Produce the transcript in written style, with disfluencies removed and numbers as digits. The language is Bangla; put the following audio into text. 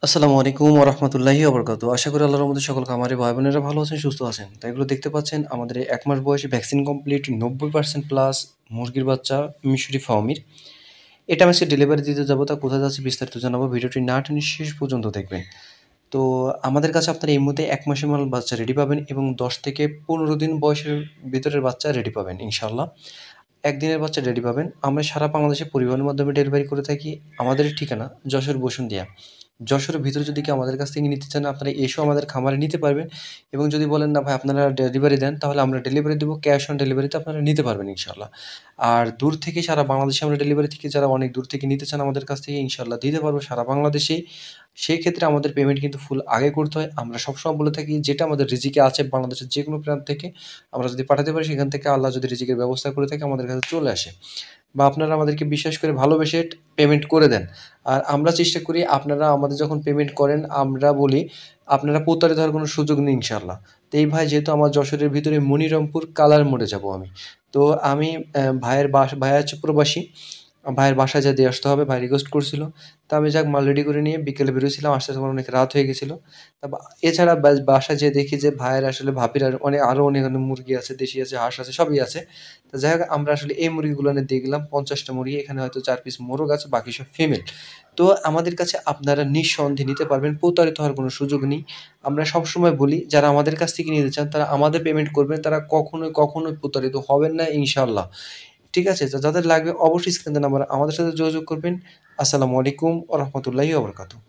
আসসালামু আলাইকুম ওয়া রাহমাতুল্লাহি ওয়া বারাকাতুহু। আশা করি আল্লাহর রহমতে সকল খামারি ভাই-বোনেরা ভালো আছেন, সুস্থ আছেন। তো এগুলো দেখতে পাচ্ছেন আমাদের এই ১ মাস বয়সী ভ্যাকসিন কমপ্লিট ৯০% প্লাস মুরগির বাচ্চা মিশরি ফার্মির। এটা আমি আজকে ডেলিভারি দিতে যাবো। তা কোথায় যাচ্ছি বিস্তারিত জানাবো। ভিডিওটি না টেনে শেষ পর্যন্ত দেখবেন। তো আমাদের কাছে আপনারা এই মুহূর্তে ১ মাসের মাল বাচ্চা রেডি পাবেন এবং ১০ থেকে ১৫ দিন বয়সের ভিতরের বাচ্চা রেডি পাবেন ইনশাআল্লাহ। ১ দিনের বাচ্চা রেডি পাবেন। আমরা সারা বাংলাদেশে পরিবহনের মাধ্যমে ডেলিভারি করে থাকি। আমাদের ঠিকানা যশোর বসুন্ধিয়া। যশোরের ভিতরে যদি কেউ আমাদের কাছ থেকে নিতে চান, আপনারা এসেও আমাদের খামারে নিতে পারবেন এবং যদি বলেন, "না ভাই আপনারা ডেলিভারি দেন," তাহলে আমরা ডেলিভারি দেবো। ক্যাশ অন ডেলিভারিতে আপনারা নিতে পারবেন ইনশাআল্লাহ। আর দূর থেকে সারা বাংলাদেশে আমরা ডেলিভারি থেকে যারা অনেক দূর থেকে নিতে চান আমাদের কাছ থেকে ইনশাআল্লাহ দিতে পারবো সারা বাংলাদেশেই। সেই ক্ষেত্রে আমাদের পেমেন্ট কিন্তু ফুল আগে করতে হয়। আমরা সবসময় বলে থাকি যেটা আমাদের রিজিকে আছে বাংলাদেশের যেকোনো প্রান্ত থেকে আমরা যদি পাঠাতে পারি সেখান থেকে আল্লাহ যদি রিজিকের ব্যবস্থা করে থাকে আমাদের কাছে চলে আসে। বা আপনারা আমাদেরকে বিশ্বাস করে ভালোবেসে পেমেন্ট করে দেন। আর আমরা চেষ্টা করি আপনারা আমাদের যখন পেমেন্ট করেন আমরা বলি, "আপনারা প্রতারিত হওয়ার কোনো সুযোগ নেই ইনশাআল্লাহ।" তো এই ভাই যেহেতু আমার যশোরের ভিতরে মনিরামপুর কালার মোড়ে যাবো আমি। তো আমি ভাইয়া হচ্ছে প্রবাসী। ভাইয়ের বাসায় যেয়ে দিয়ে আসতে হবে। ভাই রিকোয়েস্ট করছিল। তো আমি যাক মাল রেডি করে নিয়ে বিকেলে বেরোইছিলাম। আসতে, আসতে আমার অনেক রাত হয়ে গেছিল। তা এছাড়া বাসায় যেয়ে দেখি যে ভাইয়ের আসলে ভাবির আরো অনেক মুরগি আছে, দেশি আছে, হাঁস আছে, সবই আছে। তো যাই হোক আমরা আসলে এই মুরগিগুলো এনে দেখলাম ৫০ টা মুরগি। এখানে হয়তো ৪ পিস মোরগ আছে, বাকি সব ফিমেল। তো আমাদের কাছে আপনারা নিঃসন্দেহে নিতে পারবেন। প্রতারিত হওয়ার কোনো সুযোগ নেই। আমরা সবসময় বলি যারা আমাদের কাছ থেকে নিতে চান তারা আমাদের পেমেন্ট করবেন। তারা কখনোই প্রতারিত হবেন না ইনশাআল্লাহ। ঠিক আছে? যাদের লাগবে অবশ্যই স্ক্রিনে দেওয়া নাম্বারে আমাদের সাথে যোগাযোগ করবেন। আসসালামু আলাইকুম ওয়া রাহমাতুল্লাহি ওয়া বারাকাতুহু।